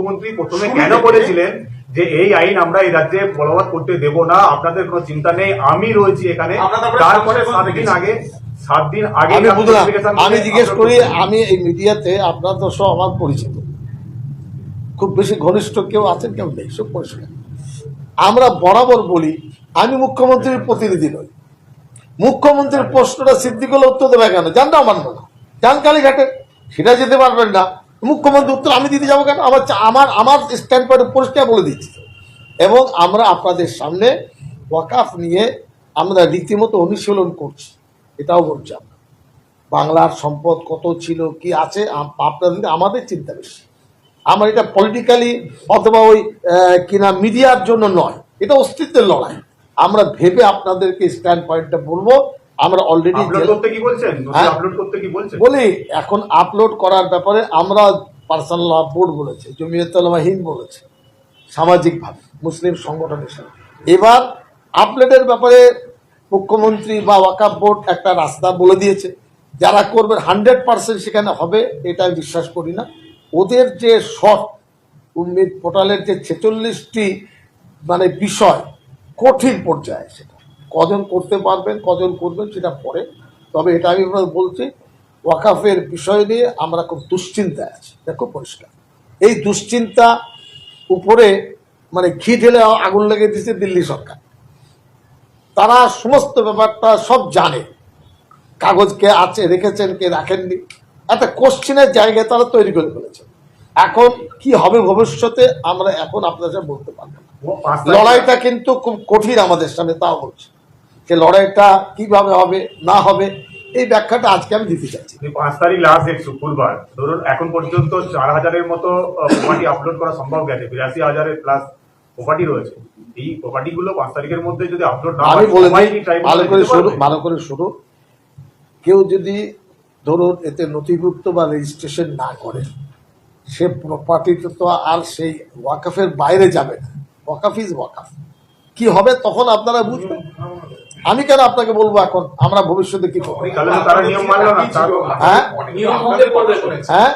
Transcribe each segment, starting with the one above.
মুখ্যমন্ত্রী প্রথমে কেন বলেছিলেন যে এই আইন আমরা এই রাজ্যে বলবৎ করতে দেব না, আপনাদের কোনো চিন্তা নেই, আমি রয়েছি এখানে। তারপরে 7 দিন আগে আমি জিজ্ঞেস করি, আমি এই মিডিয়াতে আপনারা তো সব আমার পরিচিত, খুব বেশি ঘনিষ্ঠ কেউ আছেন কেউ নেই, সব পরিষ্কার। আমরা বরাবর বলি আমি মুখ্যমন্ত্রীর প্রতিনিধি নই, মুখ্যমন্ত্রীর প্রশ্নটা সিদ্দিকুল উত্তর দেবে কেন? জানটাও মানবো না, যান কালীঘাটে, সেটা যেতে পারবেন না, মুখ্যমন্ত্রী উত্তর আমি দিতে যাবো কেন? আমার আমার স্ট্যান্ড পয়েন্ট পরিষ্কার বলে দিচ্ছি। এবং আমরা আপনাদের সামনে ওয়াকাফ নিয়ে আমরা রীতিমতো অনুশীলন করছি, এটাও বলছি। আমরা বাংলার সম্পদ কত ছিল কি আছে আপনাদের, আমাদের চিন্তা বেশি। আমরা এটা পলিটিক্যালি অথবা ওই কিনা মিডিয়ার জন্য নয়, এটা অস্তিত্বের লড়াই। আমরা ভেবে আপনাদেরকে স্ট্যান্ড পয়েন্টটা বলবো। আমরা অলরেডি বলি এখন আপলোড করার ব্যাপারে আমরা পার্সোনাল ল বোর্ড বলেছে, জমিয়তুল উলামা হিন্দ বলেছে, সামাজিকভাবে মুসলিম সংগঠন হিসেবে। এবার আপলোডের ব্যাপারে মুখ্যমন্ত্রী বা ওয়াকাফ বোর্ড একটা রাস্তা বলে দিয়েছে, যারা করবেন 100% সেখানে হবে এটা আমি বিশ্বাস করি না। ওদের যে শর্ট উম্মিদ পোর্টালের যে 46টি মানে বিষয় কঠিন পর্যায়ে, সেটা কজন করতে পারবেন কজন করবেন সেটা পরে। তবে এটা আমি বলছি, ওয়াকাফের বিষয় নিয়ে আমরা খুব দুশ্চিন্তায় আছি, দেখো পরিষ্কার। এই দুশ্চিন্তা উপরে মানে ঘি ঢেলে আগুন লেগে দিচ্ছে দিল্লি সরকার। তারা সমস্ত ব্যাপারটা সব জানে, কাগজ কে আছে রেখেছেন কে রাখেননি, একটা কোশ্চেনের জায়গায় তারা তৈরি করে ফেলেছে। এখন কি হবে ভবিষ্যতে আমরা এখন আপনাদের সাথে বলতে পারবো না। লড়াইটা কিন্তু খুব কঠিন আমাদের সামনে, তাও বলছি যে লড়াইটা কিভাবে হবে না হবে এই ব্যাখ্যাটা আজকে আমি দিতে চাইছি। 5 তারিখ লাস্ট ডেট শুক্রবার, ধরুন এখন পর্যন্ত 4000-এর মতো প্রপার্টি আপলোড করা সম্ভব গেছে, 82,000-এর প্লাস প্রপার্টি রয়েছে। এই প্রপার্টি গুলো 5 তারিখের মধ্যে যদি আপলোড না হয়, আমি বলে দিই ভালো করে শুরু। কেউ যদি ধরুন এতে নথিভুক্ত বা রেজিস্ট্রেশন না করে, সে প্রপার্টিতে তো আর সেই ওয়াকাফের বাইরে যাবে না। ওয়াকাফ ইজ ওয়াকাফ। কি হবে তখন আপনারা বুঝবেন, আমি কেন আপনাকে বলবো এখন আমরা ভবিষ্যতে কি করবো। হ্যাঁ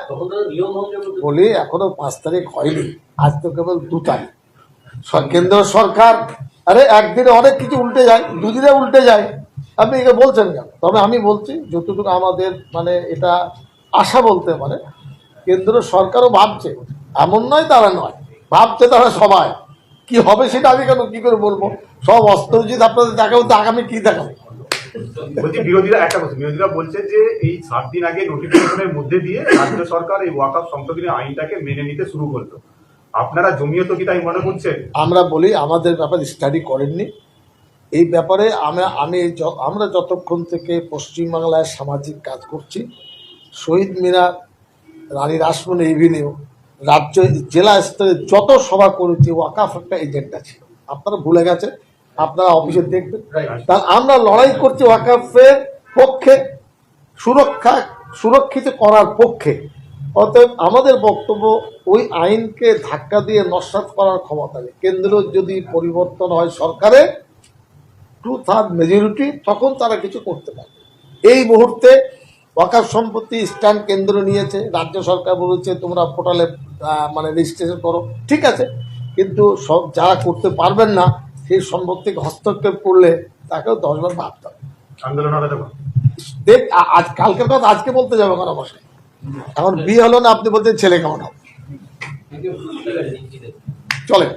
বলি এখনো 5 তারিখ হয়নি, আজ তো কেবল 2 তারিখ। কেন্দ্র সরকার আরে একদিনে অনেক কিছু উল্টে যায়, 2 দিনে উল্টে যায়, আপনি একে বলছেন কেন? তবে আমি বলছি যতটুকু আমাদের মানে এটা আশা বলতে পারে, কেন্দ্র সরকারও ভাবছে, এমন নয় তারা নয়, ভাবছে তারা সবাই। কি হবে সেটা আমি কেন কি করে বলবো? সব অস্ত্র যদি আপনাদের দেখাবো তো আগামী কি দেখাবো? বিরোধীরা বলছে যে এই 7 দিন আগে নোটিফিকেশনের মধ্যে দিয়ে রাজ্য সরকার এই ওয়াকফ সংশোধনী আইনটাকে মেনে নিতে শুরু করলো, আপনারা জমিয়ত কি তাই মনে করছেন? আমরা বলি আমাদের ব্যাপারে স্টাডি করেননি এই ব্যাপারে। আমরা যতক্ষণ থেকে পশ্চিমবাংলায় সামাজিক কাজ করছি, শহীদ মিনার, রানী রাসমণি এভিনিউ, রাজ্য জেলা স্তরে যত সভা করেছি, ওয়াকাফ একটা এজেন্ডা ছিল। আপনারা ভুলে গেছেন, আপনারা অফিসে দেখবেন। তাহলে আমরা লড়াই করছি ওয়াকাফের পক্ষে, সুরক্ষিত করার পক্ষে। অতএব আমাদের বক্তব্য ওই আইনকে ধাক্কা দিয়ে নস্যাৎ করার ক্ষমতা নেই। কেন্দ্র যদি পরিবর্তন হয় সরকারে 2/3 মেজরিটি, তখন তারা কিছু করতে পারবে। এই মুহূর্তে ওয়াকাফ সম্পত্তি স্ট্যান্ড কেন্দ্র নিয়েছে, রাজ্য সরকার বলেছে তোমরা পোর্টালে মানে রেজিস্ট্রেশন করো, ঠিক আছে, কিন্তু সব যারা করতে পারবেন না সেই সম্পত্তিকে হস্তক্ষেপ করলে তাকেও 10 বার ভাবতে হবে। আন্দোলন হবে দেখ আজ কালকের কথা আজকে বলতে যাবে কেন? বসে এখন বিয়ে হলো না, আপনি বলছেন ছেলে কেমন হবে? চলে।